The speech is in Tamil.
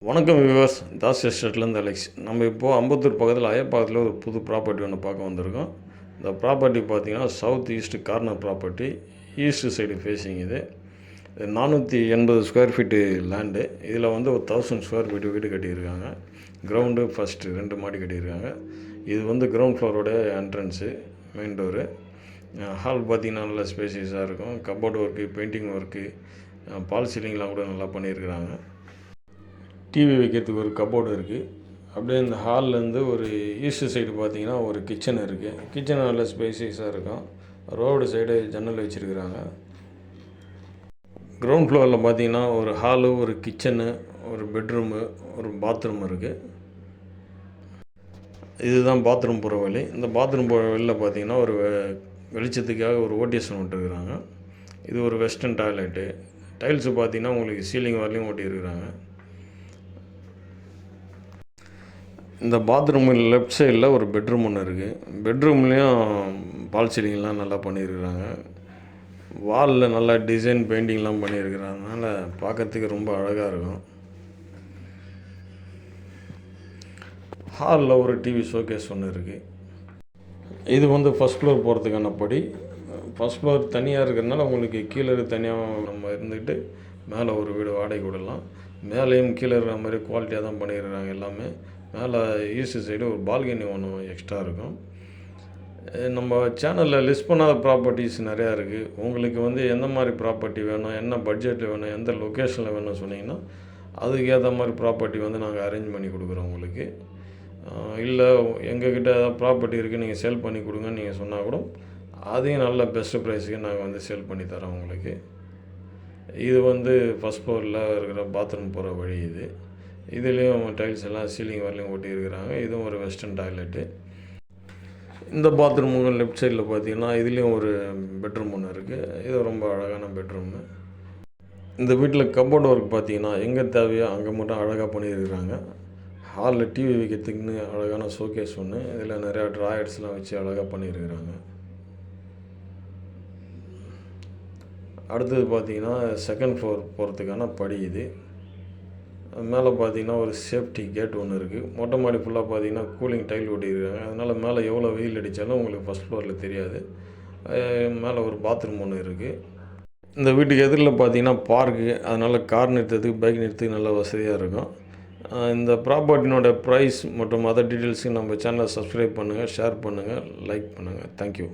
வணக்கம் வியூவர்ஸ், தாஸ் எஸ்டேட்லேருந்து அலெக்ஸ். நம்ம இப்போது அம்பத்தூர் பக்கத்தில் அயப்பாக்கத்தில் ஒரு புது ப்ராப்பர்ட்டி ஒன்று பார்க்க வந்திருக்கோம். இந்த ப்ராப்பர்ட்டி பார்த்திங்கன்னா south east corner property, east side facing. இது 480 ஸ்கொயர் ஃபீட்டு லேண்டு. இதில் வந்து ஒரு 1000 ஸ்கொயர் ஃபீட்டு வீடு கட்டியிருக்காங்க. கிரவுண்டு ஃபஸ்ட்டு 2 மாடி கட்டியிருக்காங்க. இது வந்து கிரவுண்ட் ஃப்ளோரோட என்ட்ரன்ஸு, மெயின் டோரு. ஹால் பார்த்திங்கன்னா நல்லா ஸ்பேசியஸாக இருக்கும். கப்போர்டு ஒர்க்கு, பெயிண்டிங் ஒர்க்கு, பால் சீலிங்லாம் கூட நல்லா பண்ணியிருக்கிறாங்க. டிவி வைக்கிறதுக்கு ஒரு கப்போர்டு இருக்குது. அப்படியே இந்த ஹால்லேருந்து ஒரு ஈஸ்ட் சைடு பார்த்திங்கன்னா ஒரு கிச்சன் இருக்குது. கிச்சன் நல்ல ஸ்பேசியஸாக இருக்கும். ரோடு சைடு ஜன்னல் வச்சுருக்குறாங்க. கிரவுண்ட் ஃப்ளோரில் பார்த்திங்கன்னா ஒரு ஹாலு, ஒரு கிச்சனு, ஒரு பெட்ரூமு, ஒரு பாத்ரூம் இருக்குது. இதுதான் பாத்ரூம் போகிற வழி. இந்த பாத்ரூம் போகிற வழியில் பார்த்திங்கன்னா ஒரு வெளிச்சத்துக்காக ஒரு ஓடிஎஸ் விட்டுருக்குறாங்க. இது ஒரு வெஸ்டர்ன் டாய்லெட்டு. டைல்ஸு பார்த்திங்கன்னா உங்களுக்கு சீலிங் வரலையும் ஓட்டியிருக்கிறாங்க. இந்த பாத்ரூம் லெஃப்ட் சைடில் ஒரு பெட்ரூம் ஒன்று இருக்குது. பெட்ரூம்லேயும் பால் சீலிங்லாம் நல்லா பண்ணியிருக்கிறாங்க. வாலில் நல்லா டிசைன் பெயிண்டிங்லாம் பண்ணியிருக்கிறதுனால பார்க்கறதுக்கு ரொம்ப அழகாக இருக்கும். ஹாலில் ஒரு டிவி ஷோகேஸ் ஒன்று இருக்குது. இது வந்து ஃபஸ்ட் ஃப்ளோர் போகிறதுக்கான படி. ஃபஸ்ட் ஃப்ளோர் தனியாக இருக்கிறதுனால உங்களுக்கு கீழே தனியாக நம்ம இருந்துக்கிட்டு மேலே ஒரு வீடு வாடகை விடலாம். மேலேயும் கீழே இருக்கிற மாதிரி குவாலிட்டியாக தான் பண்ணியிருக்கிறாங்க எல்லாமே. மேலே ஈஸ்ட் சைடு ஒரு பால்கனி ஒன்று எக்ஸ்ட்ரா இருக்கும். நம்ம சேனலில் லிஸ்ட் பண்ணாத ப்ராப்பர்ட்டிஸ் நிறையா இருக்குது. உங்களுக்கு வந்து எந்த மாதிரி ப்ராப்பர்ட்டி வேணும், என்ன பட்ஜெட்டில் வேணும், எந்த லொக்கேஷனில் வேணும்னு சொன்னிங்கன்னா அதுக்கு ஏற்ற மாதிரி ப்ராப்பர்ட்டி வந்து நாங்கள் அரேஞ்ச் பண்ணி கொடுக்குறோம் உங்களுக்கு. இல்லை எங்ககிட்ட ஏதாவது ப்ராப்பர்ட்டி இருக்குது, நீங்கள் சேல் பண்ணி கொடுங்கன்னு நீங்கள் சொன்னால் கூட அதையும் நல்ல பெஸ்ட்டு ப்ரைஸுக்கு நாங்கள் வந்து சேல் பண்ணி தரோம் உங்களுக்கு. இது வந்து ஃபஸ்ட் ஃப்ளோரில் இருக்கிற பாத்ரூம் போகிற வழி இது. இதுலேயும் டைல்ஸ் எல்லாம் சீலிங் வரலையும் ஓட்டியிருக்கிறாங்க. இதுவும் ஒரு வெஸ்டர்ன் டாய்லெட்டு. இந்த பாத்ரூமுங்க லெஃப்ட் சைடில் பார்த்திங்கன்னா இதுலேயும் ஒரு பெட்ரூம் ஒன்று இருக்குது. இது ரொம்ப அழகான பெட்ரூமு. இந்த வீட்டில் கப்போர்டு ஒர்க் பார்த்திங்கன்னா எங்கே தேவையோ அங்கே மட்டும் அழகாக பண்ணியிருக்கிறாங்க. ஹாலில் டிவி வைக்கிறதுக்குன்னு அழகான ஷோகேஸ் ஒன்று, இதில் நிறையா ட்ராயர்ஸ்லாம் வச்சு அழகாக பண்ணியிருக்கிறாங்க. அடுத்தது பார்த்திங்கன்னா செகண்ட் ஃப்ளோர் போகிறதுக்கான படி இது. மேலே பார்த்திங்கன்னா ஒரு சேஃப்டி கேட் ஒன்று இருக்குது. மொட்டை மாடி ஃபுல்லாக பார்த்திங்கன்னா கூலிங் டைல் ஓட்டியிருக்காங்க. அதனால் மேலே எவ்வளோ வெயில் அடித்தாலும் உங்களுக்கு ஃபஸ்ட் ஃப்ளோரில் தெரியாது. மேலே ஒரு பாத்ரூம் ஒன்று இருக்குது. இந்த வீட்டுக்கு எதிரில் பார்த்திங்கன்னா பார்க்கு, அதனால் கார் நிறுத்துறதுக்கு, பைக் நிறுத்துறதுக்கு நல்ல வசதியாக இருக்கும். இந்த ப்ராப்பர்ட்டினோட ப்ரைஸ் மற்றும் அதர் டீட்டெயில்ஸுக்கு நம்ம சேனலை சப்ஸ்கிரைப் பண்ணுங்கள், ஷேர் பண்ணுங்கள், லைக் பண்ணுங்கள். தேங்க்யூ.